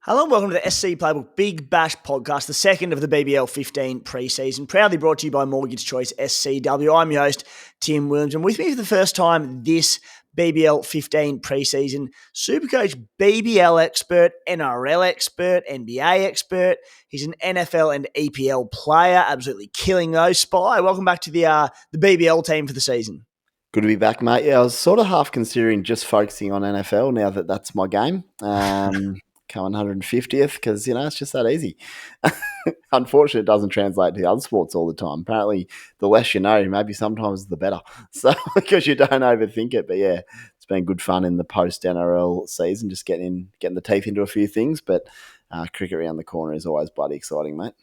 Hello and welcome to the SC Playbook Big Bash podcast, the second of the BBL 15 preseason, proudly brought to you by Mortgage Choice SCW. I'm your host, Tim Williams, and with me for the first time this BBL 15 preseason, Supercoach BBL expert, NRL expert, NBA expert. He's an NFL and EPL player, absolutely killing those. Spy, welcome back to the BBL team for the season. Good to be back, mate. Yeah, I was sort of half considering just focusing on NFL now that that's my game. Coming 150th because, it's just that easy. Unfortunately, it doesn't translate to the other sports all the time. Apparently, the less you know, maybe sometimes the better. So, because you don't overthink it. But yeah, it's been good fun in the post-NRL season, just getting the teeth into a few things. But cricket around the corner is always bloody exciting, mate.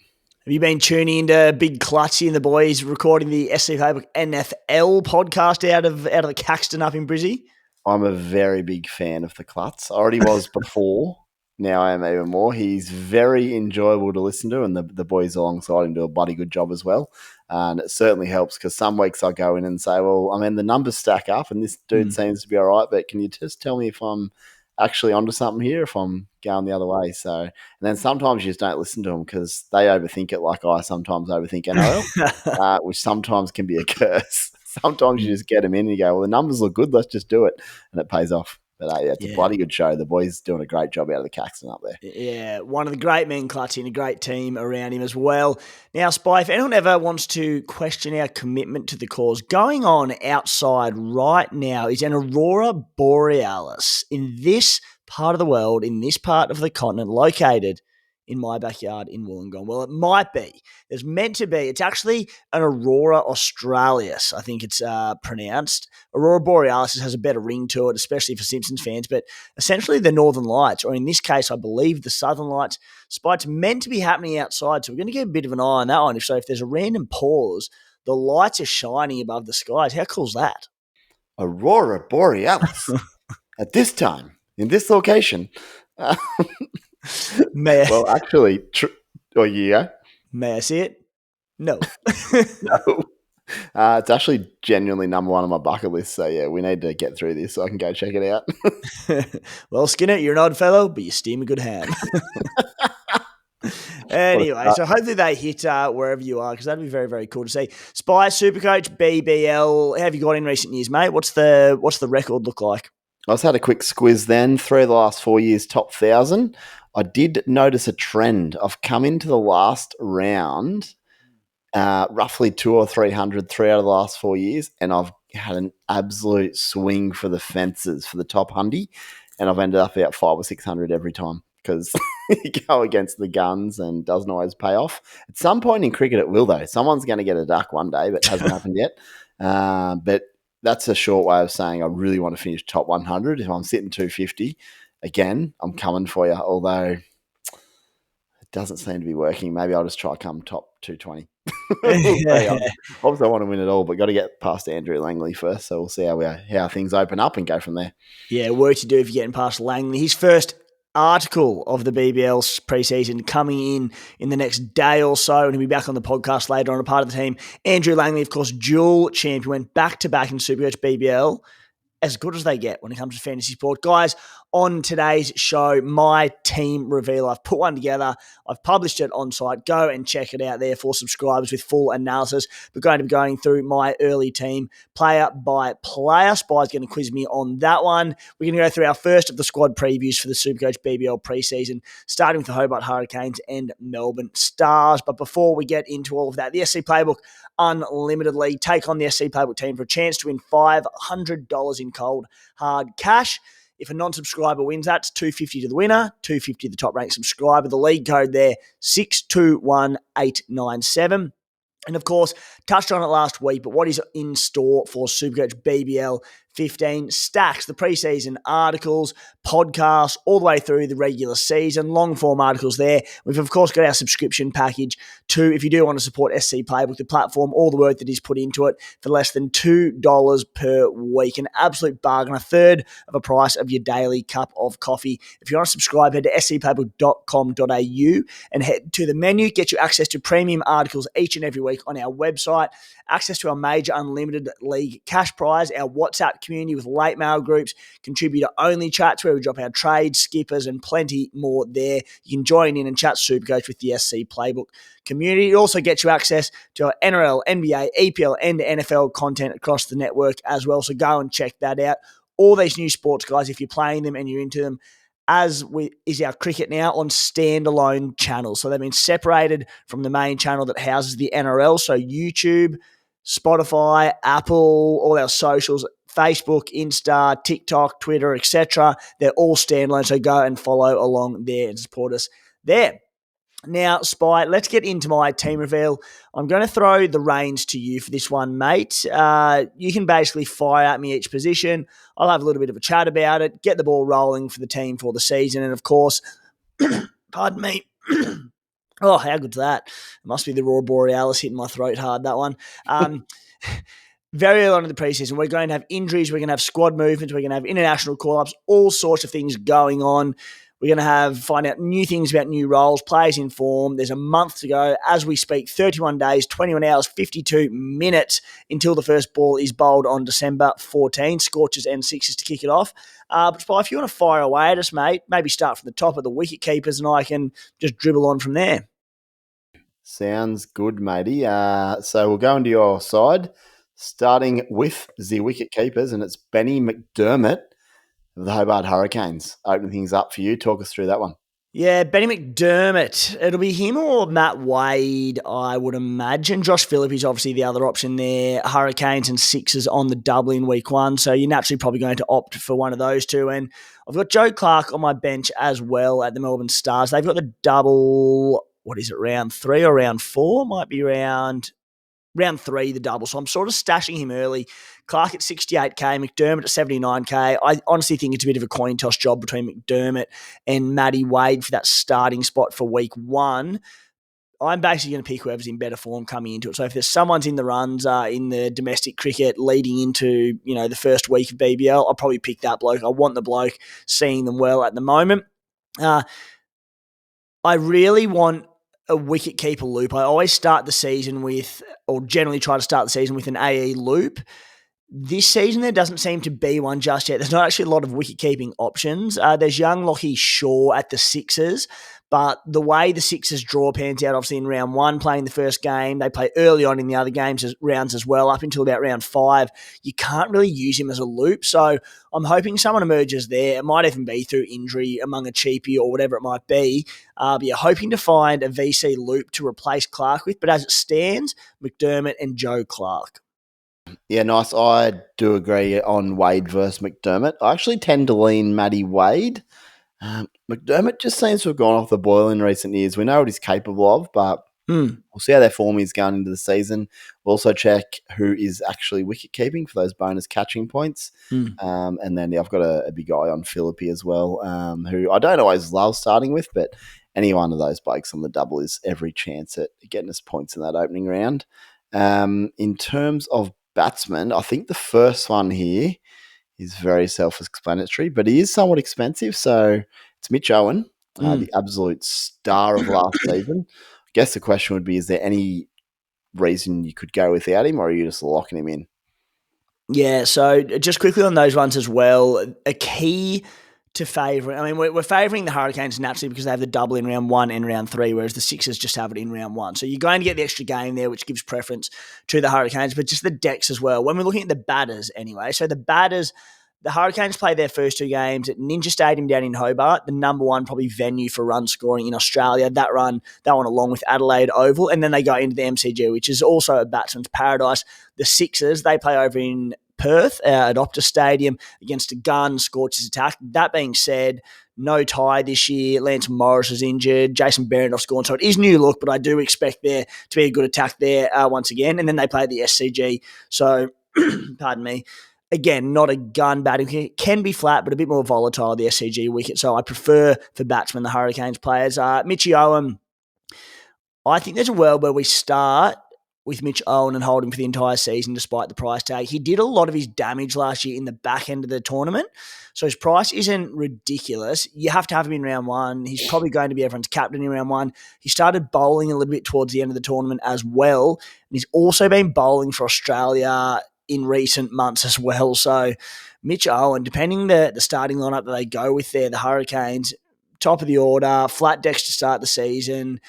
Have you been tuning into Big Clutchy and the boys recording the SC Playbook NFL podcast out of the Caxton up in Brizzy? I'm a very big fan of the Klutz. I already was before. Now I am even more. He's very enjoyable to listen to, and the boys alongside him do a bloody good job as well. And it certainly helps because some weeks I go in and say, well, I mean, the numbers stack up and this dude seems to be all right, but can you just tell me if I'm actually onto something here, if I'm going the other way? So, and then sometimes you just don't listen to them because they overthink it like I sometimes overthink NRL, which sometimes can be a curse. Sometimes you just get them in and you go, well, the numbers look good, let's just do it. And it pays off. But it's a bloody good show. The boys doing a great job out of the Caxton up there. Yeah, one of the great men clutching, a great team around him as well. Now, Spy, if anyone ever wants to question our commitment to the cause, going on outside right now is an Aurora Borealis in this part of the world, in this part of the continent, located in my backyard in Wollongong. Well, it might be. There's meant to be. It's actually an Aurora Australis, I think it's pronounced. Aurora Borealis has a better ring to it, especially for Simpsons fans, but essentially the Northern Lights, or in this case, I believe the Southern Lights. Spite's meant to be happening outside, so we're going to get a bit of an eye on that one. If there's a random pause, the lights are shining above the skies. How cool is that? Aurora Borealis at this time, in this location. Well, actually, May I see it? No. No. It's actually genuinely number one on my bucket list. So, yeah, we need to get through this so I can go check it out. Well, Skinner, you're an odd fellow, but you steam a good hand. Anyway, so hopefully they hit wherever you are because that'd be very, very cool to see. Spy, Supercoach, BBL, how have you got in recent years, mate? What's the record look like? I just had a quick squiz then. 3 of the last 4 years, top 1,000. I did notice a trend. I've come into the last round, roughly 200 or 300, 3 out of the last 4 years, and I've had an absolute swing for the fences for the top 100, and I've ended up about 500 or 600 every time because you go against the guns and doesn't always pay off. At some point in cricket, it will though. Someone's going to get a duck one day, but it hasn't happened yet. But that's a short way of saying I really want to finish top 100. If I'm sitting 250, again, I'm coming for you, although it doesn't seem to be working. Maybe I'll just try come top 220. Obviously, I want to win it all, but got to get past Andrew Langley first, so we'll see how things open up and go from there. Yeah, work to do if you're getting past Langley. His first article of the BBL's preseason coming in the next day or so, and he'll be back on the podcast later on, a part of the team. Andrew Langley, of course, dual champion, went back-to-back in Supercoach BBL. As good as they get when it comes to fantasy sport. Guys, on today's show, my team reveal. I've put one together. I've published it on site. Go and check it out there for subscribers with full analysis. We're going to be going through my early team player by player. Spy's going to quiz me on that one. We're going to go through our first of the squad previews for the Supercoach BBL preseason, starting with the Hobart Hurricanes and Melbourne Stars. But before we get into all of that, the SC Playbook Unlimitedly take on the SC Playbook team for a chance to win $500 in cold hard cash. If a non-subscriber wins that, it's $250 to the winner, $250 to the top-ranked subscriber. The league code there, 621897. And, of course, touched on it last week, but what is in store for Supercoach BBL 15 stacks, the preseason articles, podcasts, all the way through the regular season, long-form articles there. We've, of course, got our subscription package too. If you do want to support SC Playbook, the platform, all the work that is put into it for less than $2 per week. An absolute bargain, a third of a price of your daily cup of coffee. If you want to subscribe, head to scplaybook.com.au and head to the menu. Get you access to premium articles each and every week on our website, access to our major unlimited league cash prize, our WhatsApp chat community with late mail groups, contributor-only chats where we drop our trades, skippers, and plenty more there. You can join in and chat Supercoach with the SC Playbook community. It also gets you access to our NRL, NBA, EPL, and NFL content across the network as well, so go and check that out. All these new sports, guys, if you're playing them and you're into them, is our cricket now on standalone channels. So they've been separated from the main channel that houses the NRL. So YouTube, Spotify, Apple, all our socials, Facebook, Insta, TikTok, Twitter, etc. They're all standalone. So go and follow along there and support us there. Now, Spy, let's get into my team reveal. I'm going to throw the reins to you for this one, mate. You can basically fire at me each position. I'll have a little bit of a chat about it, get the ball rolling for the team for the season. And, of course, pardon me. Oh, how good's that? It must be the Aurora Borealis hitting my throat hard, that one. Very early on in the preseason, we're going to have injuries, we're going to have squad movements, we're going to have international call-ups, all sorts of things going on. We're going to find out new things about new roles, players in form. There's a month to go. As we speak, 31 days, 21 hours, 52 minutes until the first ball is bowled on December 14. Scorchers and sixes to kick it off. But Spy, if you want to fire away at us, mate, maybe start from the top of the wicket keepers and I can just dribble on from there. Sounds good, matey. So we'll go into your side, starting with the wicket keepers, and it's Benny McDermott of the Hobart Hurricanes. Opening things up for you. Talk us through that one. Yeah, Benny McDermott. It'll be him or Matt Wade, I would imagine. Josh Philippe is obviously the other option there. Hurricanes and sixes on the double in week one, so you're naturally probably going to opt for one of those two. And I've got Joe Clark on my bench as well at the Melbourne Stars. They've got the double, what is it, round 3 or round 4? Might be round 3, the double. So I'm sort of stashing him early. Clark at 68k, McDermott at 79k. I honestly think it's a bit of a coin toss job between McDermott and Matty Wade for that starting spot for week 1. I'm basically going to pick whoever's in better form coming into it. So if there's someone's in the runs in the domestic cricket leading into the first week of BBL, I'll probably pick that bloke. I want the bloke, seeing them well at the moment. I really want a wicket-keeper loop. I always start the season with, or generally try to start the season with an AE loop. This season, there doesn't seem to be one just yet. There's not actually a lot of wicket-keeping options. There's young Lockie Shaw at the Sixers, but the way the Sixers draw pans out, obviously in round 1, playing the first game, they play early on in the other rounds as well, up until about round 5. You can't really use him as a loop, so I'm hoping someone emerges there. It might even be through injury among a cheapie or whatever it might be. But you're hoping to find a VC loop to replace Clark with, but as it stands, McDermott and Joe Clark. Yeah, nice. I do agree on Wade versus McDermott. I actually tend to lean Matty Wade. McDermott just seems to have gone off the boil in recent years. We know what he's capable of, but we'll see how their form is going into the season. We'll also check who is actually wicket keeping for those bonus catching points. And then I've got a big eye on Philippi as well, who I don't always love starting with, but any one of those blokes on the double is every chance at getting us points in that opening round. In terms of batsman, I think the first one here is very self-explanatory, but he is somewhat expensive. So it's Mitch Owen, the absolute star of last season. I guess the question would be, is there any reason you could go without him, or are you just locking him in? Yeah, so just quickly on those ones as well, a key to favouring, I mean, we're favouring the Hurricanes naturally because they have the double in round 1 and round 3, whereas the Sixers just have it in round 1. So you're going to get the extra game there, which gives preference to the Hurricanes, but just the decks as well. When we're looking at the batters anyway, so the batters, the Hurricanes play their first 2 games at Ninja Stadium down in Hobart, the number 1 probably venue for run scoring in Australia. That one along with Adelaide Oval, and then they go into the MCG, which is also a batsman's paradise. The Sixers, they play over in Perth at Optus Stadium against a gun, Scorchers attack. That being said, no tie this year. Lance Morris is injured. Jason Behrendorff's gone. So it is new look, but I do expect there to be a good attack there once again. And then they play the SCG. So, pardon me. Again, not a gun batting. It can be flat, but a bit more volatile, the SCG wicket. So I prefer for batsmen, the Hurricanes players. Mitchie Owen, I think there's a world where we start with Mitch Owen and hold him for the entire season despite the price tag. He did a lot of his damage last year in the back end of the tournament, so his price isn't ridiculous. You have to have him in round 1. He's probably going to be everyone's captain in round 1. He started bowling a little bit towards the end of the tournament as well, and he's also been bowling for Australia in recent months as well. So Mitch Owen, depending the starting lineup that they go with there, the Hurricanes, top of the order, flat decks to start the season,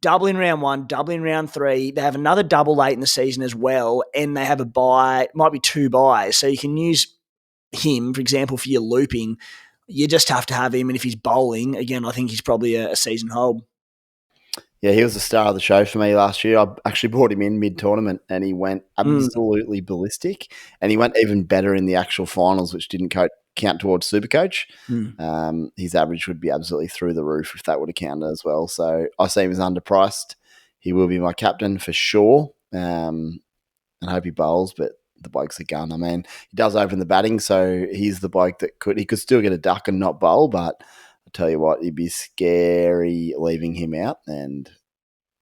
double in round 1, double in round 3. They have another double late in the season as well, and they have a bye, might be 2 buys. So you can use him, for example, for your looping. You just have to have him, and if he's bowling, again, I think he's probably a season hold. Yeah, he was the star of the show for me last year. I actually brought him in mid-tournament, and he went absolutely ballistic. And he went even better in the actual finals, which didn't count towards Supercoach. His average would be absolutely through the roof if that would have counted as well. So I see him as underpriced. He will be my captain for sure. And I hope he bowls, but the bloke's a gun. I mean, he does open the batting, so he's the bloke that he could still get a duck and not bowl, but I tell you what, it'd be scary leaving him out. And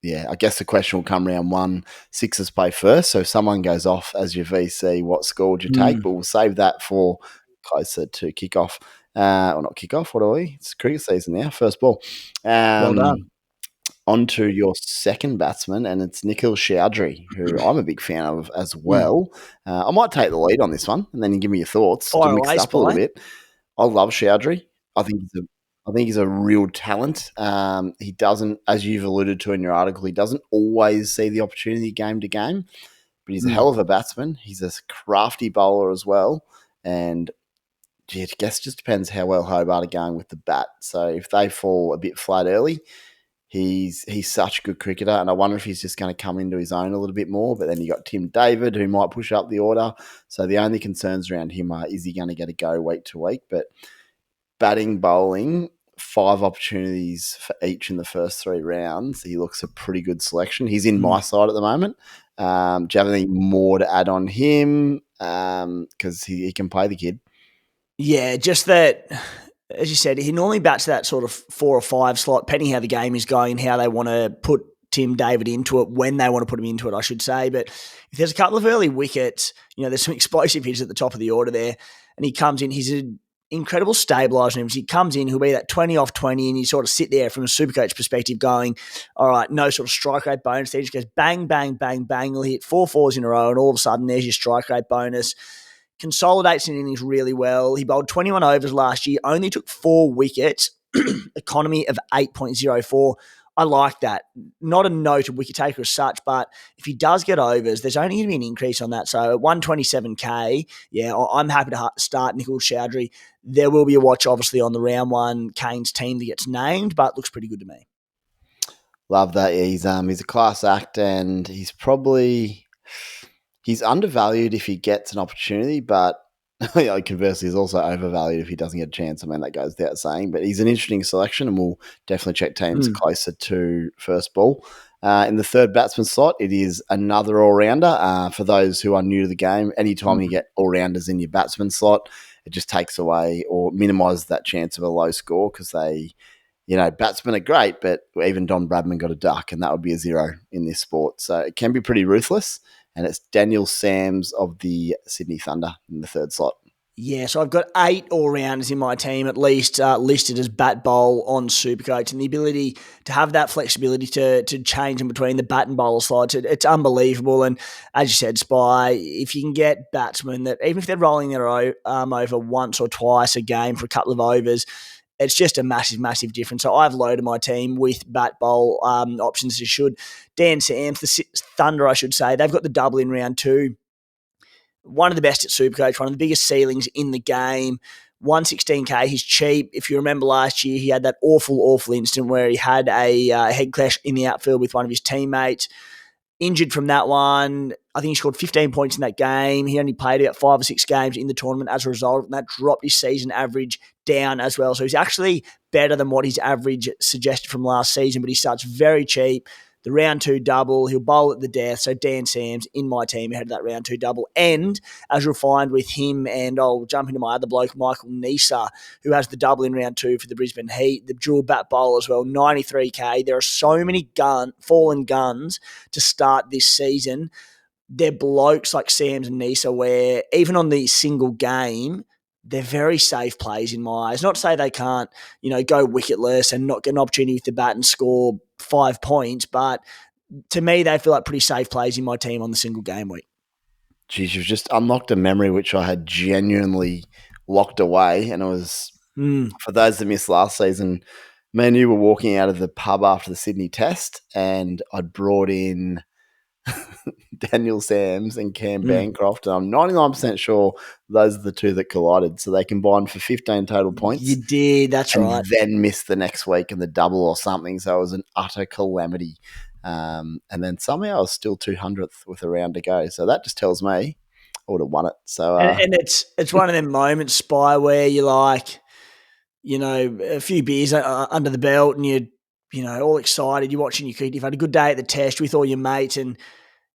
yeah, I guess the question will come round 1. Sixers play first, so if someone goes off as your VC, what score would you take? But we'll save that for closer to kickoff. Or not kickoff, what are we? It's cricket season now, first ball. Well done. On to your second batsman, and it's Nikhil Chowdhury, who I'm a big fan of as well. I might take the lead on this one, and then you give me your thoughts to mix it up a little bit. I love Chowdhury. I think he's a real talent. He doesn't, as you've alluded to in your article, he doesn't always see the opportunity game to game, but he's a hell of a batsman. He's a crafty bowler as well, and I guess it just depends how well Hobart are going with the bat. So if they fall a bit flat early, he's such a good cricketer, and I wonder if he's just going to come into his own a little bit more. But then you got Tim David, who might push up the order. So the only concerns around him are, is he going to get a go week to week? But batting, bowling, 5 opportunities for each in the first 3 rounds. He looks a pretty good selection. He's in my side at the moment. Do you have anything more to add on him? Because he can play the kid. Yeah, just that, as you said, he normally bats that sort of 4 or 5 slot, depending how the game is going and how they want to put Tim David into it, when they want to put him into it, I should say. But if there's a couple of early wickets, there's some explosive hits at the top of the order there, and he comes in, he's an incredible stabiliser. He comes in, he'll be that 20 off 20, and you sort of sit there from a Supercoach perspective going, all right, no sort of strike rate bonus. He just goes bang, bang, bang, bang. He'll hit 4 fours in a row, and all of a sudden there's your strike rate bonus. Consolidates in innings really well. He bowled 21 overs last year, only took 4 wickets, economy of 8.04. I like that. Not a noted wicket taker as such, but if he does get overs, there's only going to be an increase on that. So at 127K, yeah, I'm happy to start Nikhil Chowdhury. There will be a watch, obviously, on the round 1 Canes team that gets named, but looks pretty good to me. Love that. Yeah, he's a class act, and he's undervalued if he gets an opportunity, but conversely, he's also overvalued if he doesn't get a chance. I mean, that goes without saying, but he's an interesting selection, and we'll definitely check teams closer to first ball. In the third batsman slot, it is another all-rounder. For those who are new to the game, anytime you get all-rounders in your batsman slot, it just takes away or minimises that chance of a low score, because batsmen are great, but even Don Bradman got a duck, and that would be a 0 in this sport. So it can be pretty ruthless. And it's Daniel Sams of the Sydney Thunder in the third slot. Yeah, so I've got 8 all-rounders in my team, at least listed as bat bowl on Supercoach, and the ability to have that flexibility to change in between the bat and bowler slots, it's unbelievable. And as you said, Spy, if you can get batsmen that, even if they're rolling their arm over once or twice a game for a couple of overs, it's just a massive, massive difference. So I've loaded my team with bat bowl options as you should. Dan Sams, the Thunder, I should say, they've got the double in round 2. One of the best at Supercoach, one of the biggest ceilings in the game. 116K, he's cheap. If you remember last year, he had that awful incident where he had a head clash in the outfield with one of his teammates. Injured from that one. I think he scored 15 points in that game. He only played about 5 or 6 games in the tournament as a result, and that dropped his season average down as well. So he's actually better than what his average suggested from last season, but he starts very cheap. The round 2 double, he'll bowl at the death. So Dan Sams in my team ahead of that round 2 double. And as you'll find with him, and I'll jump into my other bloke, Michael Nisa, who has the double in round 2 for the Brisbane Heat, the dual bat bowl as well, 93K. There are so many fallen guns to start this season. They're blokes like Sams and Nisa where even on the single game, they're very safe plays in my eyes. Not to say they can't, go wicketless and not get an opportunity with the bat and score 5 points, but to me, they feel like pretty safe plays in my team on the single game week. Geez, you've just unlocked a memory which I had genuinely locked away. And it was, for those that missed last season, me and you were walking out of the pub after the Sydney Test, and I'd brought in Daniel Sams and Cam Bancroft. And I'm 99% sure those are the two that collided. So they combined for 15 total points. You did, that's right. Then missed the next week in the double or something. So it was an utter calamity. And then somehow I was still 200th with a round to go. So that just tells me I would have won it. So and it's one of them moments, Spy, where you're like, a few beers under the belt and you're all excited. You're watching your kid. You've had a good day at the test with all your mates, and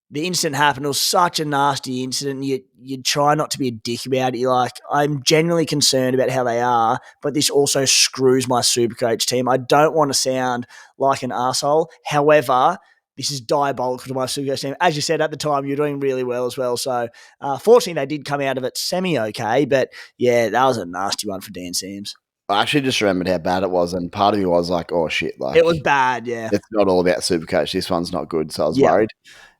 the incident happened. It was such a nasty incident. You try not to be a dick about it. You're like, I'm genuinely concerned about how they are, but this also screws my Supercoach team. I don't want to sound like an arsehole. However, this is diabolical to my Supercoach team. As you said at the time, you're doing really well as well. So, fortunately, they did come out of it semi-okay. But, yeah, that was a nasty one for Dan Sams. I actually just remembered how bad it was, and part of me was like, oh, shit. Like, it was bad, yeah. It's not all about Supercoach. This one's not good, so I was worried.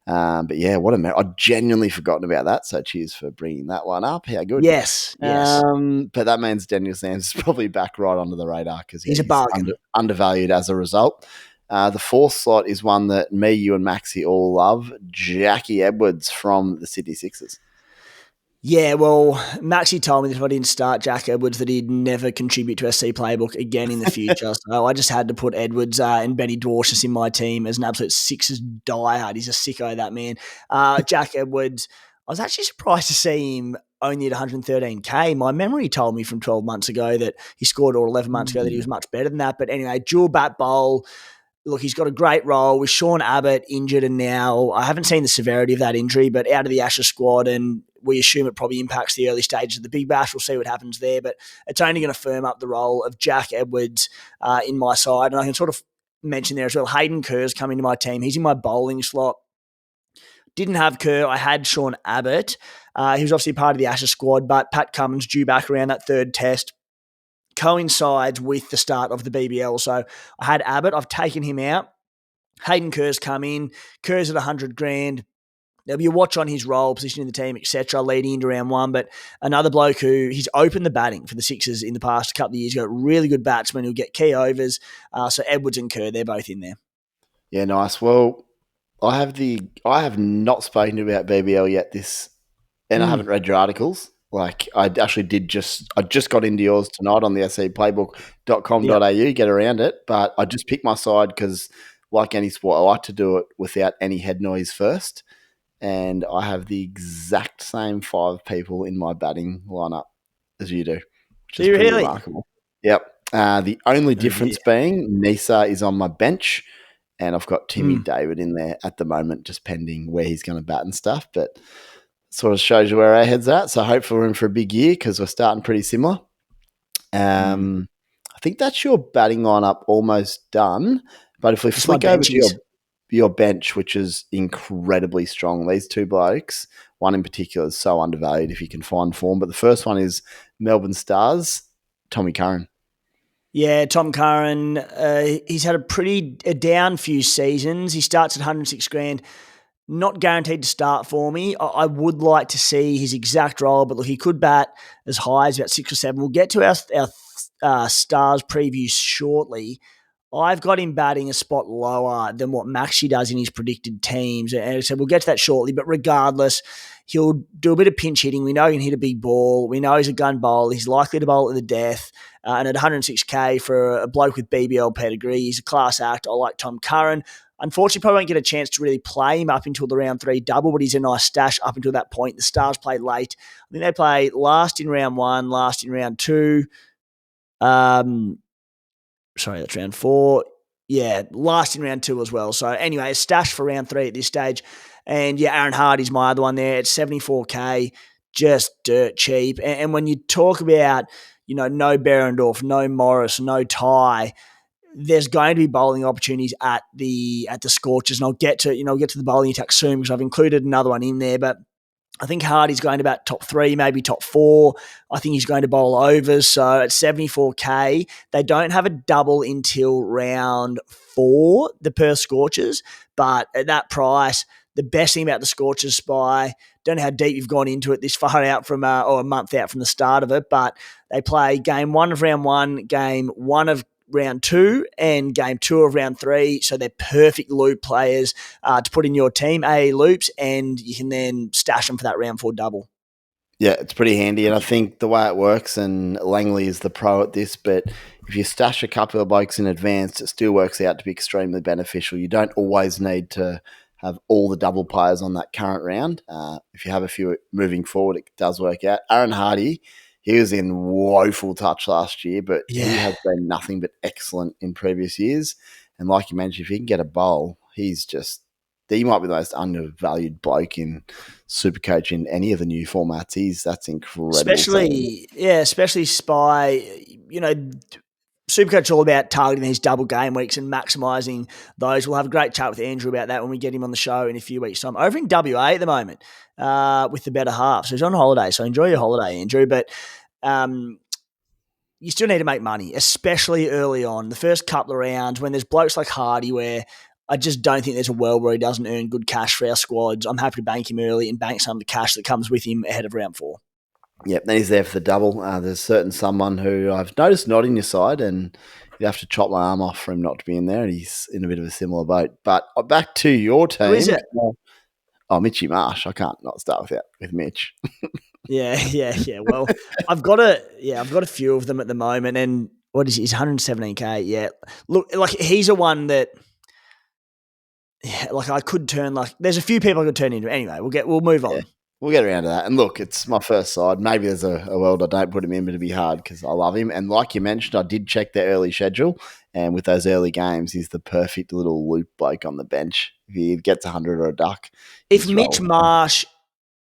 But yeah, what a I'd genuinely forgotten about that. So cheers for bringing that one up. How good. Yes. But that means Daniel Sams is probably back right under the radar because he's a bargain. Undervalued as a result. The fourth slot is one that me, you, and Maxie all love. Jackie Edwards from the Sydney Sixers. Yeah, well, Maxie told me that if I didn't start Jack Edwards, that he'd never contribute to SC Playbook again in the future. So I just had to put Edwards and Benny Dwarshuis in my team as an absolute Sixers diehard. He's a sicko, that man. Jack Edwards, I was actually surprised to see him only at 113K. My memory told me from 12 months ago that he scored, or 11 months ago, that he was much better than that. But anyway, dual bat bowl. Look, he's got a great role with Sean Abbott injured, and now I haven't seen the severity of that injury, but out of the Ashes squad, and we assume it probably impacts the early stages of the Big Bash. We'll see what happens there, but it's only going to firm up the role of Jack Edwards in my side. And I can sort of mention there as well, Hayden Kerr's coming to my team. He's in my bowling slot. Didn't have Kerr. I had Sean Abbott. He was obviously part of the Ashes squad, but Pat Cummins due back around that third test coincides with the start of the BBL. So I had Abbott. I've taken him out. Hayden Kerr's come in. Kerr's at 100 grand. There'll be a watch on his role, position in the team, etc., leading into round one. But another bloke he's opened the batting for the Sixers in the past a couple of years ago. Really good batsman who'll get key overs. So Edwards and Kerr, they're both in there. Yeah, nice. Well, I have not spoken about BBL yet and I haven't read your articles. Like, I actually I just got into yours tonight on the scplaybook.com.au, get around it, but I just picked my side because, like any sport, I like to do it without any head noise first. And I have the exact same 5 people in my batting lineup as you do, which is pretty remarkable. Yep. The only difference being Nisa is on my bench, and I've got Timmy David in there at the moment, just pending where he's going to bat and stuff. But sort of shows you where our head's at. So hopefully we're in for a big year because we're starting pretty similar. I think that's your batting lineup almost done. But if we flick over to your bench, which is incredibly strong, these 2 blokes, one in particular is so undervalued if you can find form. But the first one is Melbourne Stars, Tommy Curran. Yeah, Tom Curran, he's had a down few seasons. He starts at 106 grand. Not guaranteed to start for me. I would like to see his exact role, but look, he could bat as high as about 6 or 7. We'll get to our Stars preview shortly. I've got him batting a spot lower than what Maxie does in his predicted teams. And so we'll get to that shortly. But regardless, he'll do a bit of pinch hitting. We know he can hit a big ball. We know he's a gun bowler. He's likely to bowl at the death. And at 106K for a bloke with BBL pedigree, he's a class act. I like Tom Curran. Unfortunately, probably won't get a chance to really play him up until the round 3 double, but he's a nice stash up until that point. The Stars played late. I think they play last in round 1, last in round 2. Sorry, that's round 4. Yeah, last in round 2 as well. So anyway, a stash for round 3 at this stage. And yeah, Aaron Hardy's my other one there. It's 74K, just dirt cheap. And when you talk about, no Behrendorff, no Morris, no Ty, there's going to be bowling opportunities at the Scorchers, and I'll get to the bowling attack soon because I've included another one in there. But I think Hardy's going to about top 3, maybe top 4. I think he's going to bowl overs. So at 74K, they don't have a double until round 4, the Perth Scorchers. But at that price, the best thing about the Scorchers, Spy, don't know how deep you've gone into it this far out from, or a month out from the start of it, but they play game 1 of round 1, game 1 of round 2 and game 2 of round 3. So they're perfect loop players to put in your team, AA loops, and you can then stash them for that round 4 double. Yeah, it's pretty handy. And I think the way it works, and Langley is the pro at this, but if you stash a couple of blokes in advance, it still works out to be extremely beneficial. You don't always need to have all the double players on that current round. If you have a few moving forward, it does work out. Aaron Hardy, he was in woeful touch last year, but he has been nothing but excellent in previous years. And like you mentioned, if he can get a bowl, he might be the most undervalued bloke in Supercoach in any of the new formats. That's incredible. Especially Spy. Supercoach is all about targeting these double game weeks and maximising those. We'll have a great chat with Andrew about that when we get him on the show in a few weeks' time. Over in WA at the moment with the better half. So he's on holiday, so enjoy your holiday, Andrew. But you still need to make money, especially early on. The first couple of rounds when there's blokes like Hardy where I just don't think there's a world where he doesn't earn good cash for our squads. I'm happy to bank him early and bank some of the cash that comes with him ahead of round 4. Yep, then he's there for the double. There's someone who I've noticed not in your side, and you'd have to chop my arm off for him not to be in there, and he's in a bit of a similar boat. But back to your team. Who is it? Oh, Mitchy Marsh. I can't not start with Mitch. Yeah. Well, I've got a few of them at the moment, and what is he? He's 117k. Yeah, look, like he's a one that, like I could turn. Like there's a few people I could turn into. Anyway, we'll move on. Yeah. We'll get around to that. And look, it's my first side. Maybe there's a world I don't put him in, but it'd be hard because I love him. And like you mentioned, I did check their early schedule. And with those early games, he's the perfect little loop bloke on the bench. If he gets 100 or a duck. If Mitch Marsh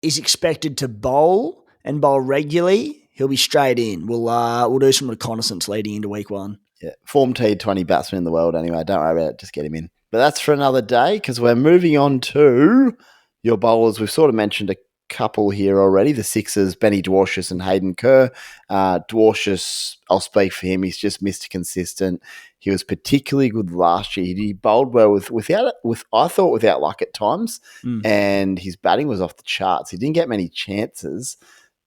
is expected to bowl and bowl regularly, he'll be straight in. We'll do some reconnaissance leading into week 1. Yeah, form T20 batsman in the world anyway. Don't worry about it. Just get him in. But that's for another day because we're moving on to your bowlers. We've sort of mentioned a couple here already. The Sixers, Benny Dwarshuis and Hayden Kerr. Dwarshuis, I'll speak for him. He's just Mr. Consistent. He was particularly good last year. He bowled well without luck at times, and his batting was off the charts. He didn't get many chances,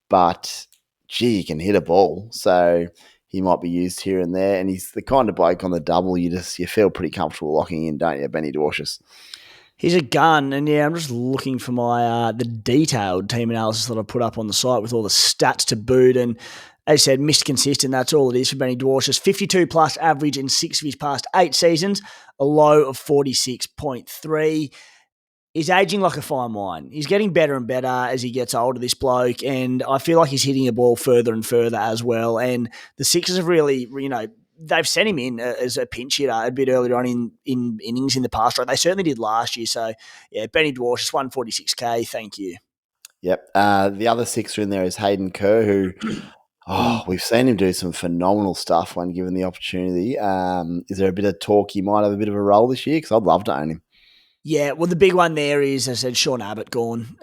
but gee, he can hit a ball. So he might be used here and there, and he's the kind of bloke on the double you feel pretty comfortable locking in, don't you, Benny Dwarshuis? He's a gun, and yeah, I'm just looking for my the detailed team analysis that I put up on the site with all the stats to boot. And as I said, Mr. Consistent, that's all it is for Benny Dwarshuis. 52-plus average in 6 of his past 8 seasons, a low of 46.3. He's aging like a fine wine. He's getting better and better as he gets older, this bloke, and I feel like he's hitting the ball further and further as well. And the Sixers have really, they've sent him in as a pinch hitter a bit earlier on in innings in the past. Right? They certainly did last year. So, yeah, Benny Dwarshuis, 146k. Thank you. Yep. The other Sixer in there is Hayden Kerr, who we've seen him do some phenomenal stuff when given the opportunity. Is there a bit of talk he might have a bit of a role this year? Because I'd love to own him. Yeah, well, the big one there is, as I said, Sean Abbott gone.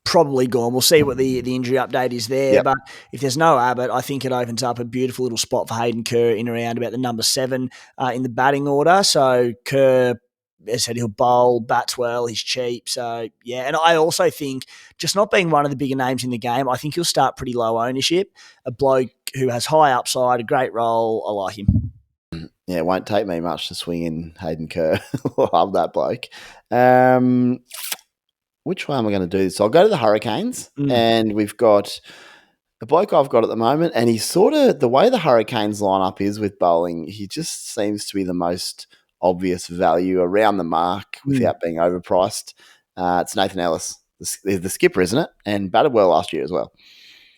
Probably gone. We'll see what the injury update is there. Yep. But if there's no Abbott, I think it opens up a beautiful little spot for Hayden Kerr in around about the number 7 in the batting order. So Kerr, as I said, he'll bowl, bats well, he's cheap. So, yeah. And I also think, just not being one of the bigger names in the game, I think he'll start pretty low ownership. A bloke who has high upside, a great role. I like him. Yeah, it won't take me much to swing in Hayden Kerr. Love that bloke. Which way am I going to do this? So I'll go to the Hurricanes, and we've got the bloke I've got at the moment, and he's sort of, the way the Hurricanes line up is with bowling, he just seems to be the most obvious value around the mark without being overpriced. It's Nathan Ellis, the skipper, isn't it? And batted well last year as well.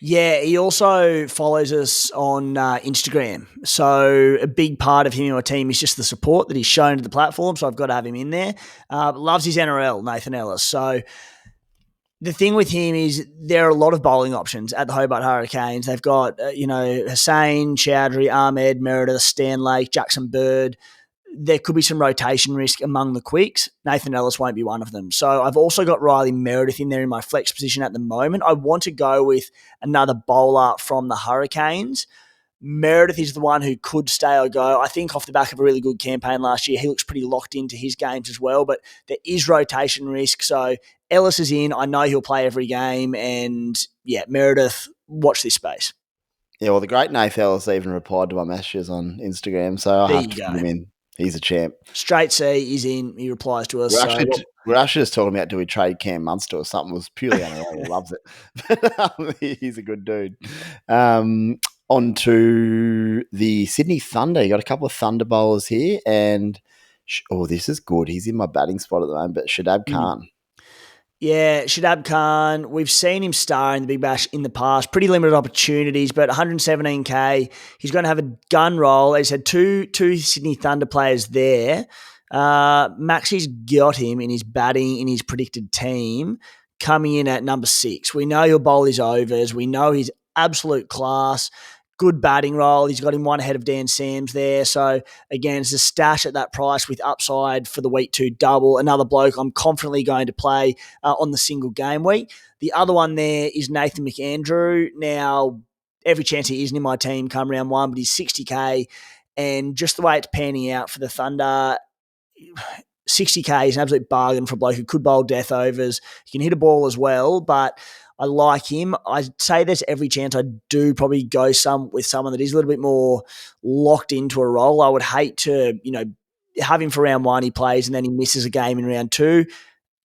Yeah, he also follows us on Instagram. So a big part of him and our team is just the support that he's shown to the platform. So I've got to have him in there. Loves his NRL, Nathan Ellis. So the thing with him is there are a lot of bowling options at the Hobart Hurricanes. They've got, Hussain, Chowdhury, Ahmed, Meredith, Stanlake, Jackson Bird. There could be some rotation risk among the quicks. Nathan Ellis won't be one of them. So I've also got Riley Meredith in there in my flex position at the moment. I want to go with another bowler from the Hurricanes. Meredith is the one who could stay or go. I think off the back of a really good campaign last year, he looks pretty locked into his games as well, but there is rotation risk. So Ellis is in. I know he'll play every game. And, yeah, Meredith, watch this space. Yeah, well, the great Nath Ellis even replied to my messages on Instagram, so I'll There have you to go. put him in. He's a champ. Straight C, he's in. He replies to us. We're actually just talking about do we trade Cam Munster or something. It was purely NRL. He loves it. But, he's a good dude. On to the Sydney Thunder. You got a couple of Thunder bowlers here, and this is good. He's in my batting spot at the moment, but Shadab Khan. Yeah, Shadab Khan, we've seen him star in the Big Bash in the past. Pretty limited opportunities, but 117K. He's going to have a gun roll. He's had two Sydney Thunder players there. Maxi's got him in his batting, in his predicted team, coming in at number 6. We know he'll bowl his overs. We know he's absolute class. Good batting role. He's got him one ahead of Dan Sams there. So, again, it's a stash at that price with upside for the week 2 double. Another bloke I'm confidently going to play on the single game week. The other one there is Nathan McAndrew. Now, every chance he isn't in my team come round 1, but he's 60K. And just the way it's panning out for the Thunder, 60K is an absolute bargain for a bloke who could bowl death overs. He can hit a ball as well, but I like him. I'd say there's every chance I do probably go with someone that is a little bit more locked into a role. I would hate to, have him for round 1, he plays, and then he misses a game in round 2.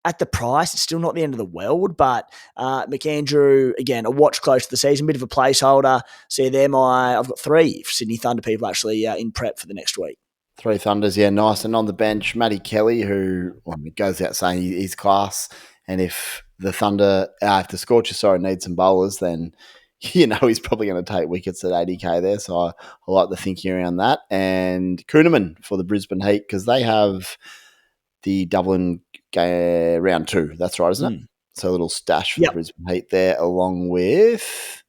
At the price, it's still not the end of the world, but McAndrew, again, a watch close to the season, bit of a placeholder. So I've got 3 Sydney Thunder people actually in prep for the next week. 3 Thunders, yeah, nice. And on the bench, Matty Kelly, who goes out saying he's class. And if the Thunder, if the Scorchers, need some bowlers, then he's probably going to take wickets at 80K there. So I like the thinking around that. And Kuhnemann for the Brisbane Heat, because they have the Dublin round 2. That's right, isn't it? So a little stash for the Brisbane Heat there, along with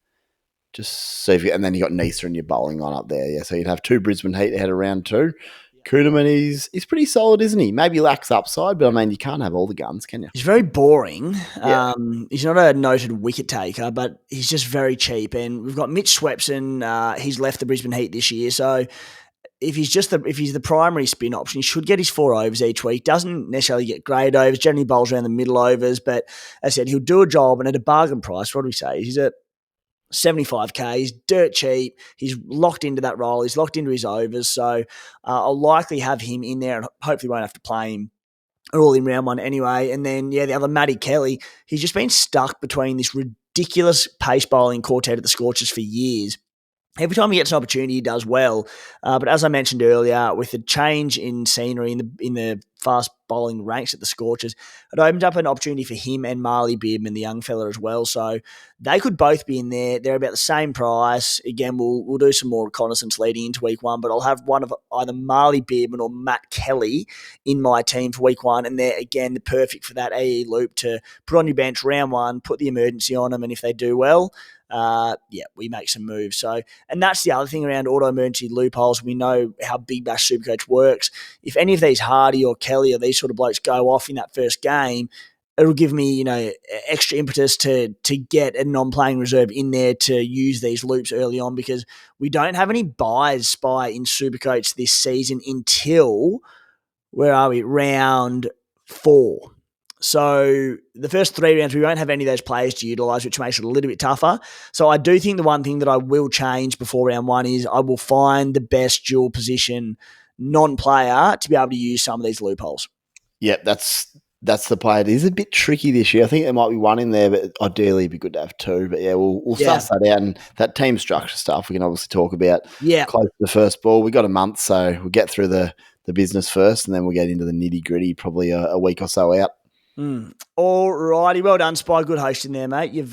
and then you got Nisa in your bowling line up there. Yeah, so you'd have 2 Brisbane Heat ahead of round 2. Kuhnemann, he's pretty solid, isn't he? Maybe lacks upside, but I mean, you can't have all the guns, can you? He's very boring. Yeah. He's not a noted wicket taker, but he's just very cheap. And we've got Mitch Swepson. He's left the Brisbane Heat this year, so if he's the primary spin option, he should get his 4 overs each week. Doesn't necessarily get great overs. Generally bowls around the middle overs, but as I said, he'll do a job. And at a bargain price, what do we say? He's at 75K. He's dirt cheap. He's locked into that role. He's locked into his overs. So I'll likely have him in there and hopefully won't have to play him all in round 1 anyway. And then, the other Matty Kelly, he's just been stuck between this ridiculous pace bowling quartet at the Scorchers for years. Every time he gets an opportunity, he does well. But as I mentioned earlier, with the change in scenery in the fast bowling ranks at the Scorchers, it opened up an opportunity for him and Marley Beardman, the young fella as well. So they could both be in there. They're about the same price. Again, we'll do some more reconnaissance leading into week 1, but I'll have one of either Marley Beardman or Matt Kelly in my team for week 1. And they're, again, the perfect for that AE loop to put on your bench round 1, put the emergency on them, and if they do well, we make some moves. So, and that's the other thing around auto emergency loopholes. We know how Big Bash Supercoach works. If any of these Hardy or Kelly or these sort of blokes go off in that first game, it'll give me, extra impetus to get a non-playing reserve in there to use these loops early on, because we don't have any buys spy in Supercoach this season until, round 4. So the first 3 rounds, we won't have any of those players to utilise, which makes it a little bit tougher. So I do think the one thing that I will change before round 1 is I will find the best dual position non-player to be able to use some of these loopholes. Yep, that's the play. It is a bit tricky this year. I think there might be 1 in there, but ideally it'd be good to have 2. But we'll suss that out. And that team structure stuff we can obviously talk about close to the first ball. We got a month, so we'll get through the business first, and then we'll get into the nitty-gritty probably a week or so out. All righty, well done, Spy. Good hosting there, mate. You've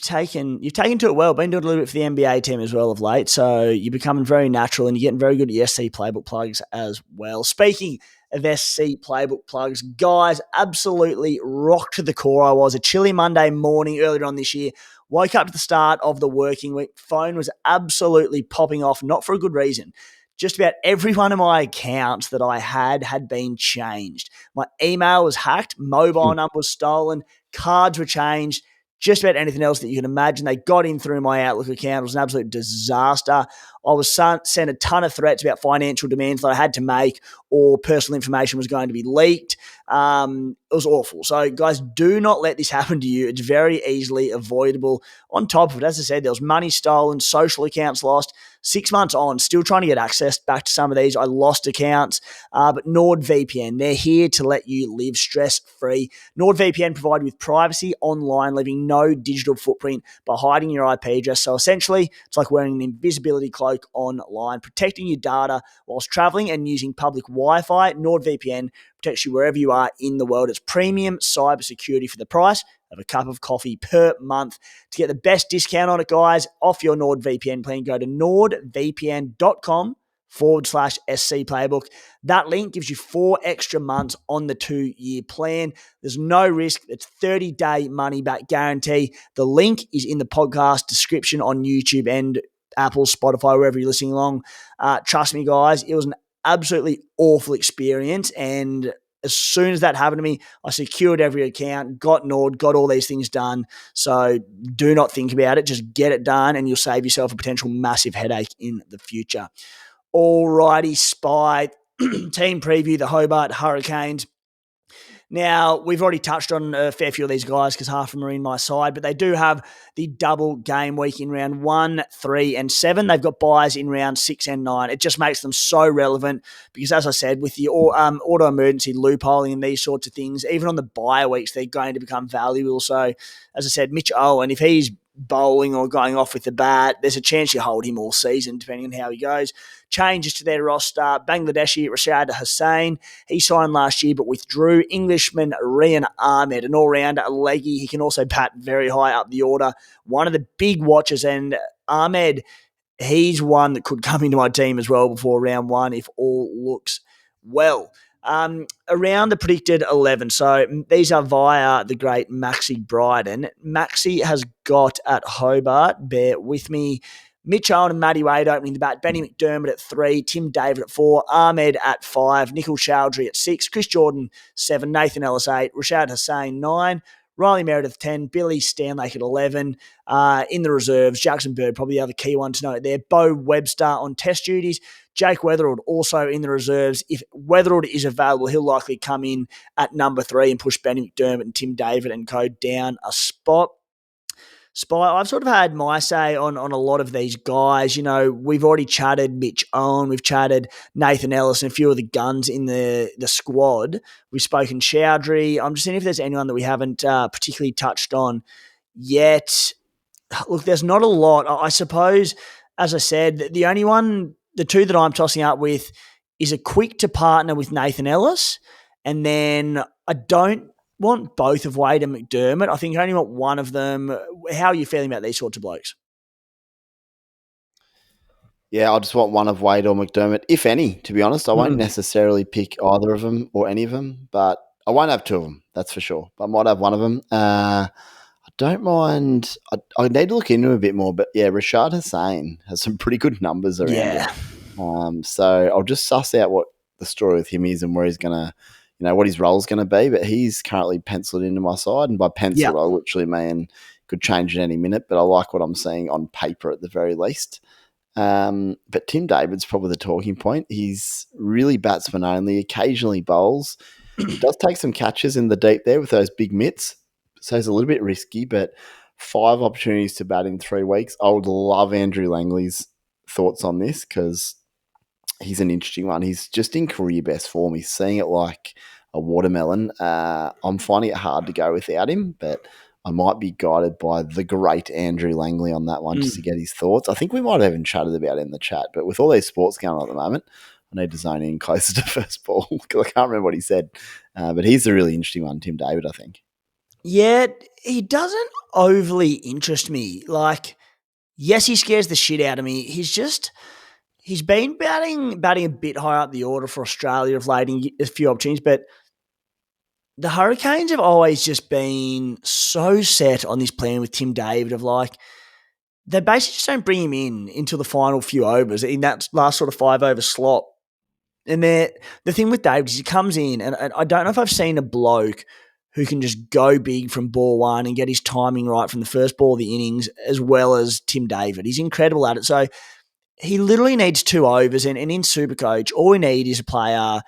taken to it well. Been doing a little bit for the NBA team as well of late, so you're becoming very natural, and you're getting very good at SC Playbook plugs as well. Speaking of SC Playbook plugs, guys, absolutely rocked to the core. I was a chilly Monday morning earlier on this year. Woke up to the start of the working week. Phone was absolutely popping off, not for a good reason. Just about every one of my accounts that I had been changed. My email was hacked, mobile number was stolen, cards were changed, just about anything else that you can imagine. They got in through my Outlook account. It was an absolute disaster. I was sent a ton of threats about financial demands that I had to make or personal information was going to be leaked. It was awful. So, guys, do not let this happen to you. It's very easily avoidable. On top of it, as I said, there was money stolen, social accounts lost. 6 months on, still trying to get access back to some of these. I lost accounts, but NordVPN, they're here to let you live stress-free. NordVPN provide you with privacy online, leaving no digital footprint by hiding your IP address. So essentially, it's like wearing an invisibility cloak online, protecting your data whilst traveling and using public Wi-Fi. NordVPN protects you wherever you are in the world. It's premium cybersecurity for the price of a cup of coffee per month. To get the best discount on it, guys, off your NordVPN plan, go to nordvpn.com/SC Playbook. That link gives you 4 extra months on the 2-year plan. There's no risk. It's 30-day money-back guarantee. The link is in the podcast description on YouTube and Apple, Spotify, wherever you're listening along. Trust me, guys, it was an absolutely awful experience, and as soon as that happened to me, I secured every account, got Nord, got all these things done. So do not think about it. Just get it done and you'll save yourself a potential massive headache in the future. Alrighty, Spy. Team preview, the Hobart Hurricanes. Now, we've already touched on a fair few of these guys because half of them are in my side, but they do have the double game week in round 1, 3, and 7. They've got buys in round 6 and 9. It just makes them so relevant because, as I said, with the auto-emergency loopholing and these sorts of things, even on the bye weeks, they're going to become valuable. So, as I said, Mitch Owen, if he's bowling or going off with the bat, there's a chance you hold him all season, depending on how he goes. Changes to their roster. Bangladeshi Rashad Hussain, he signed last year but withdrew. Englishman Rian Ahmed, an all-rounder, a leggy. He can also bat very high up the order. One of the big watchers, and Ahmed, he's one that could come into my team as well before round 1 if all looks well. Around the predicted 11. So these are via the great Maxi Bryden. Maxi has got at Hobart, bear with me, Mitch Owen and Matty Wade opening the bat, Benny McDermott at 3, Tim David at 4, Ahmed at 5, Nikhil Chowdhury at 6, Chris Jordan 7, Nathan Ellis 8, Rashad Hussain 9, Riley Meredith 10, Billy Stanlake at 11. In the reserves, Jackson Bird, probably the other key one to note there. Bo Webster on test duties. Jake Weatherald also in the reserves. If Weatherald is available, he'll likely come in at number 3 and push Benny McDermott and Tim David and co down a spot. Spy, I've sort of had my say on a lot of these guys. You know, we've already chatted Mitch Owen, we've chatted Nathan Ellis and a few of the guns in the squad. We've spoken Chowdhury. I'm just seeing if there's anyone that we haven't particularly touched on yet. Look, there's not a lot. I suppose, as I said, the two that I'm tossing up with is a quick to partner with Nathan Ellis, and then I don't want both of Wade and McDermott. I think I only want one of them. How are you feeling about these sorts of blokes? Yeah, I just want one of Wade or McDermott, if any, to be honest. I won't necessarily pick either of them or any of them, but I won't have two of them, that's for sure. But I might have one of them. I don't mind. I need to look into him a bit more, but yeah, Rashad Hussain has some pretty good numbers around him. So I'll just suss out what the story with him is and where he's going to, what his role is going to be, but he's currently penciled into my side, and by penciled, I literally mean could change at any minute, but I like what I'm seeing on paper at the very least. But Tim David's probably the talking point. He's really batsman only, occasionally bowls. He does take some catches in the deep there with those big mitts, so he's a little bit risky, but 5 opportunities to bat in 3 weeks. I would love Andrew Langley's thoughts on this because he's an interesting one. He's just in career best form. He's seeing it like a watermelon. I'm finding it hard to go without him, but I might be guided by the great Andrew Langley on that one just to get his thoughts. I think we might have even chatted about it in the chat, but with all these sports going on at the moment, I need to zone in closer to first ball because I can't remember what he said. But he's a really interesting one, Tim David, I think. Yeah, he doesn't overly interest me. Like, yes, he scares the shit out of me. He's been batting a bit higher up the order for Australia of late in a few opportunities, but the Hurricanes have always just been so set on this plan with Tim David of like, they basically just don't bring him in until the final few overs in that last sort of 5-over slot. And the thing with David is he comes in, and I don't know if I've seen a bloke who can just go big from ball 1 and get his timing right from the first ball of the innings as well as Tim David. He's incredible at it. So he literally needs 2 overs, and in Supercoach, all we need is a player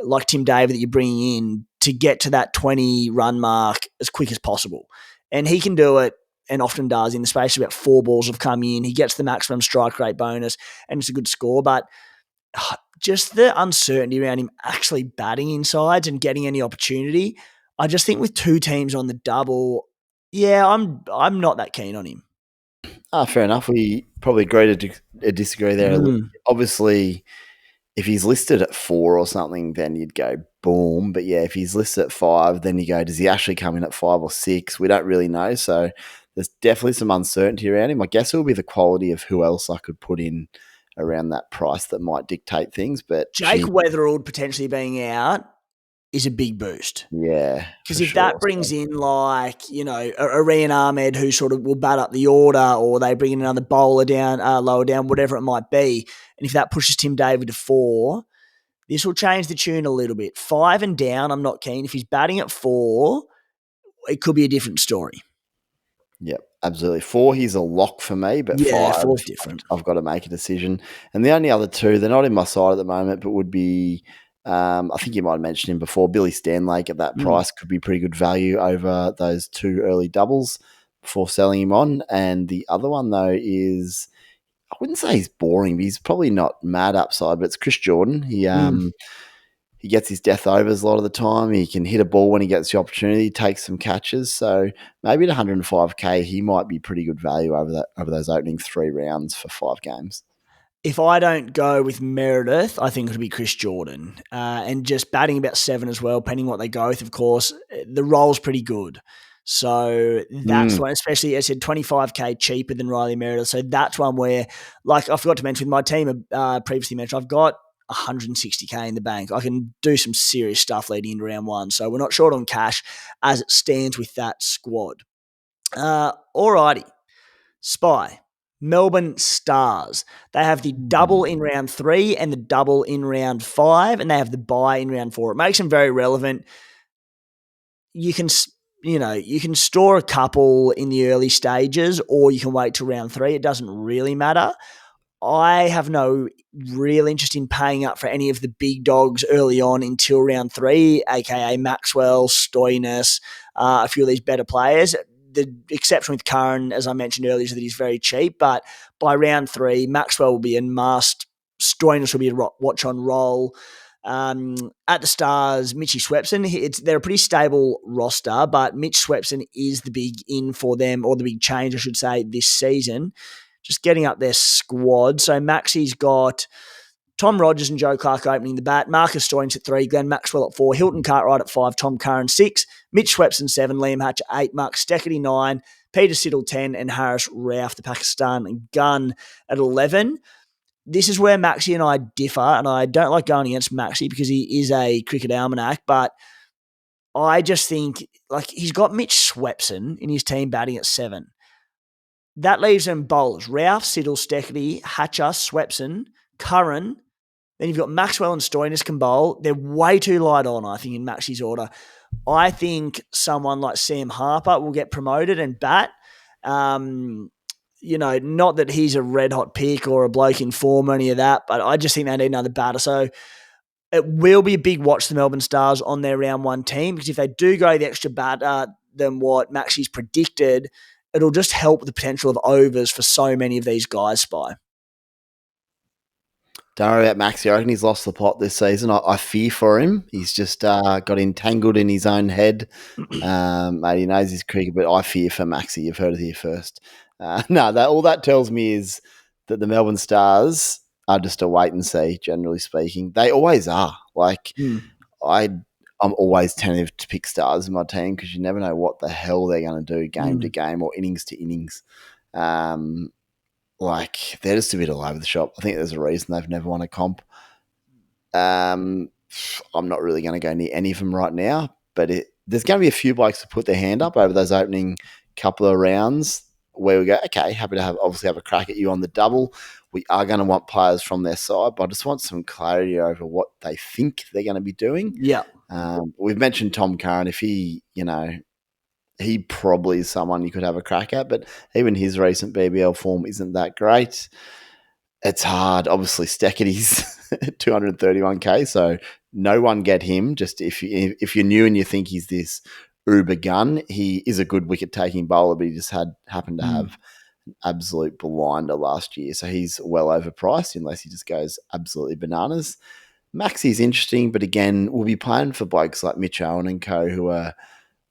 like Tim David that you're bringing in to get to that 20-run mark as quick as possible. And he can do it, and often does, in the space of about 4 balls have come in. He gets the maximum strike rate bonus, and it's a good score. But just the uncertainty around him actually batting insides and getting any opportunity, I just think with 2 teams on the double, yeah, I'm not that keen on him. Fair enough. We probably agree to disagree there. Obviously, if he's listed at 4 or something, then you'd go boom. But yeah, if he's listed at 5, then you go, does he actually come in at 5 or 6? We don't really know. So there's definitely some uncertainty around him. I guess it will be the quality of who else I could put in around that price that might dictate things. But Jake Weatherald potentially being out is a big boost. Yeah. Because if that brings in like, Arian Ahmed, who sort of will bat up the order, or they bring in another bowler down, lower down, whatever it might be, and if that pushes Tim David to 4, this will change the tune a little bit. 5 and down, I'm not keen. If he's batting at 4, it could be a different story. Yep, absolutely. 4, he's a lock for me, but 5, 4's different. I've got to make a decision. And the only other 2, they're not in my side at the moment, but would be, I think you might have mentioned him before, Billy Stanlake at that price could be pretty good value over those 2 early doubles before selling him on. And the other one, though, is, I wouldn't say he's boring, but he's probably not mad upside, but it's Chris Jordan. He gets his death overs a lot of the time. He can hit a ball when he gets the opportunity, takes some catches. So maybe at 105K, he might be pretty good value over those opening 3 rounds for 5 games. If I don't go with Meredith, I think it'll be Chris Jordan. And just batting about 7 as well, depending what they go with, of course. The role's pretty good. So that's one, especially, as I said, 25K cheaper than Riley Meredith. So that's one where, like I forgot to mention with my team previously mentioned, I've got 160K in the bank. I can do some serious stuff leading into round 1. So we're not short on cash as it stands with that squad. Alrighty. Spy. Melbourne Stars. They have the double in round 3 and the double in round 5, and they have the bye in round 4. It makes them very relevant. You can store a couple in the early stages, or you can wait till round 3. It doesn't really matter. I have no real interest in paying up for any of the big dogs early on until round 3, aka Maxwell, Stoinis, a few of these better players. The exception with Curran, as I mentioned earlier, is that he's very cheap. But by round 3, Maxwell will be a must. Stoinis will be a watch on roll. At the Stars, Mitchie Swepson, they're a pretty stable roster, but Mitch Swepson is the big in for them, or the big change, I should say, this season. Just getting up their squad. So Maxie's got Tom Rogers and Joe Clark opening the bat, Marcus Stoinis at 3, Glenn Maxwell at 4, Hilton Cartwright at 5, Tom Curran 6, Mitch Swepson 7, Liam Hatch 8, Mark Steckety 9, Peter Siddle 10, and Harris Rauf, the Pakistan gun, at 11. This is where Maxie and I differ, and I don't like going against Maxie because he is a cricket almanac, but I just think, like, he's got Mitch Swepson in his team batting at 7. That leaves them bowlers: Rauf, Siddle, Steckety, Hatcher, Swepson, Curran. Then you've got Maxwell and Stoinis can bowl. They're way too light on, I think, in Maxie's order. I think someone like Sam Harper will get promoted and bat. Not that he's a red-hot pick or a bloke in form or any of that, but I just think they need another batter. So it will be a big watch for the Melbourne Stars on their round 1 team, because if they do go the extra batter than what Maxie's predicted, it'll just help the potential of overs for so many of these guys, Spy. Don't worry about Maxie. I reckon he's lost the plot this season. I fear for him. He's just got entangled in his own head. Mate, he knows his cricket, but I fear for Maxie. You've heard it here first. All that tells me is that the Melbourne Stars are just a wait and see, generally speaking. They always are. I'm always tentative to pick Stars in my team because you never know what the hell they're going to do game to game or innings to innings. They're just a bit all over the shop. I think there's a reason they've never won a comp. I'm not really going to go near any of them right now, but there's going to be a few blokes to put their hand up over those opening couple of rounds where we go, okay, happy to have a crack at you on the double. We are going to want players from their side, but I just want some clarity over what they think they're going to be doing. Yeah. We've mentioned Tom Curran. If he probably is someone you could have a crack at, but even his recent BBL form isn't that great. It's hard. Obviously, Steckety's 231k, so no one get him. Just if you're new and you think he's this uber gun, he is a good wicket taking bowler, but he just happened to have an absolute blinder last year, so he's well overpriced unless he just goes absolutely bananas. Maxie's interesting, but again, we'll be playing for blokes like Mitch Owen and co who are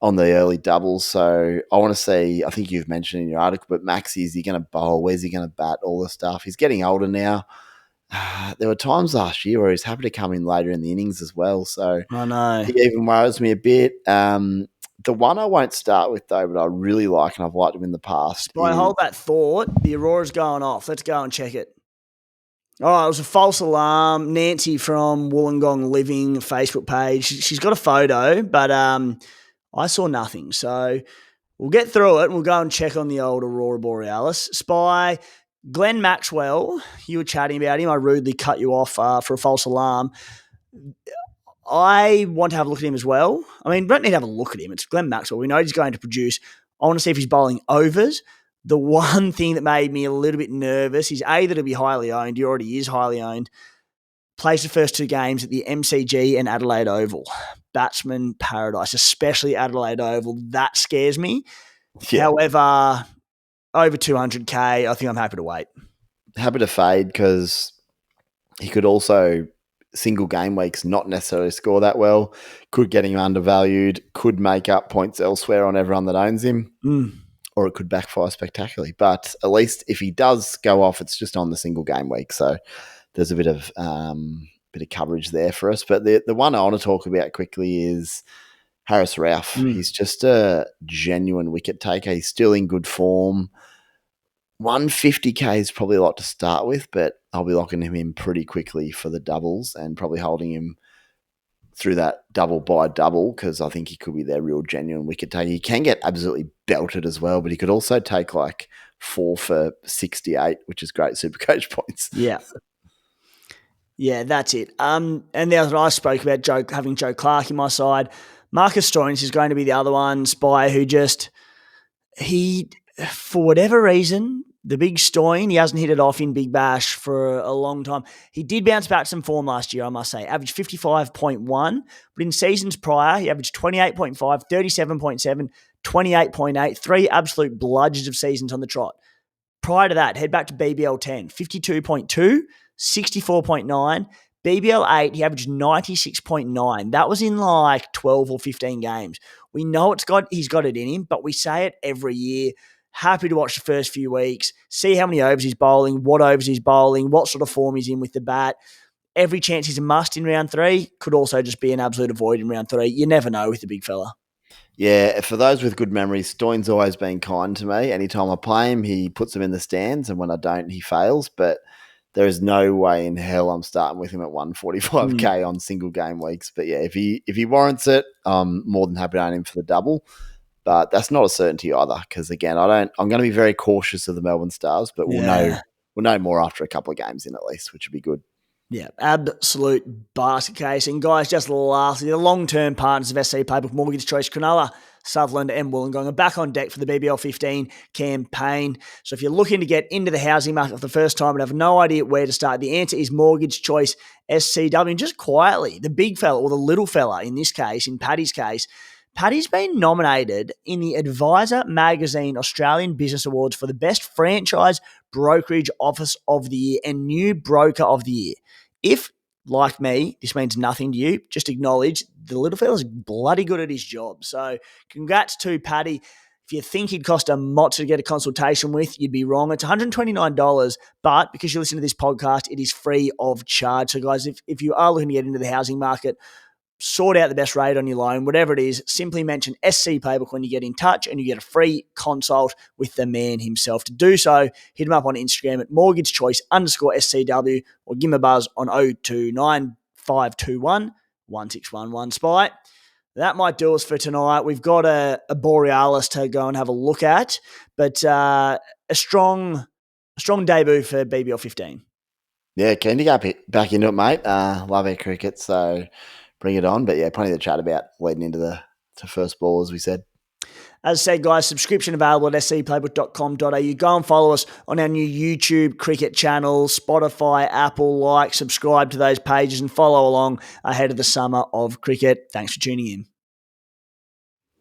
on the early doubles. So I want to see, I think you've mentioned in your article, but Maxie, is he going to bowl? Where's he going to bat? All the stuff. He's getting older now. There were times last year where he's happy to come in later in the innings as well. So I know. he even worries me a bit. The one I won't start with, though, but I really like, and I've liked him in the past. But I hold that thought. The Aurora's going off. Let's go and check it. All right, it was a false alarm. Nancy from Wollongong Living Facebook page. She's got a photo, but I saw nothing. So we'll get through it and we'll go and check on the old Aurora Borealis. Spy, Glenn Maxwell, you were chatting about him. I rudely cut you off for a false alarm. I want to have a look at him as well. I mean, we don't need to have a look at him. It's Glenn Maxwell. We know he's going to produce. I want to see if he's bowling overs. The one thing that made me a little bit nervous is A, that he'll be highly owned. He already is highly owned. Plays the first two games at the MCG and Adelaide Oval. Batsman paradise, especially Adelaide Oval. That scares me. Yeah. However, over 200k, I think I'm happy to wait. Happy to fade because he could also, single game weeks, not necessarily score that well. Could get him undervalued. Could make up points elsewhere on everyone that owns him. Or it could backfire spectacularly. But at least if he does go off, it's just on the single game week. So there's a bit of coverage there for us. But the one I want to talk about quickly is Harris Ralph. He's just a genuine wicket taker. He's still in good form. 150k is probably a lot to start with, but I'll be locking him in pretty quickly for the doubles and probably holding him through that double by double because I think he could be their real genuine wicket taker. He can get absolutely belted as well, but he could also take like 4 for 68, which is great Supercoach points. Yeah. Yeah, that's it. And the other I spoke about having Joe Clark in my side. Marcus Stoynes is going to be the other one, Spy, who for whatever reason, the big Stoyne, he hasn't hit it off in Big Bash for a long time. He did bounce back some form last year, I must say. Averaged 55.1, but in seasons prior, he averaged 28.5, 37.7, 28.8, 3 absolute bludgers of seasons on the trot. Prior to that, head back to BBL 10, 52.2, 64.9. BBL 8, he averaged 96.9. That was in like 12 or 15 games. We know he's got it in him, but we say it every year. Happy to watch the first few weeks, see how many overs he's bowling, what overs he's bowling, what sort of form he's in with the bat. Every chance he's a must in round 3, could also just be an absolute avoid in round 3. You never know with the big fella. Yeah, for those with good memories, Stoyne's always been kind to me. Anytime I play him, he puts them in the stands, and when I don't, he fails. But there is no way in hell I'm starting with him at 145k on single game weeks. But yeah, if he warrants it, I'm more than happy to own him for the double. But that's not a certainty either, because again, I'm going to be very cautious of the Melbourne Stars, but we'll know more after a couple of games in at least, which would be good. Yeah, absolute basket case. And guys, just lastly, the long-term partners of SC Playbook, Mortgage Choice, Cronulla, Sutherland and Wollongong are back on deck for the BBL 15 campaign. So if you're looking to get into the housing market for the first time and have no idea where to start, the answer is Mortgage Choice SCW. And just quietly, the big fella, or the little fella in this case, in Paddy's case, Paddy's been nominated in the Advisor Magazine Australian Business Awards for the Best Franchise Brokerage Office of the Year and New Broker of the Year. If, like me, this means nothing to you, just acknowledge the little fella's bloody good at his job. So congrats to Paddy. If you think he'd cost a mozza to get a consultation with, you'd be wrong. It's $129, but because you listen to this podcast, it is free of charge. So guys, if you are looking to get into the housing market, sort out the best rate on your loan, whatever it is, simply mention SC Playbook when you get in touch and you get a free consult with the man himself. To do so, hit him up on Instagram at mortgagechoice_SCW or give him a buzz on 0295211611. Spy. That might do us for tonight. We've got a Borealis to go and have a look at, but a strong debut for BBL 15. Yeah, keen to get back into it, mate. Love our cricket, so bring it on. But yeah, plenty to chat about leading into the first ball, as we said. As I said, guys, subscription available at scplaybook.com.au. Go and follow us on our new YouTube cricket channel, Spotify, Apple. Like, subscribe to those pages and follow along ahead of the summer of cricket. Thanks for tuning in.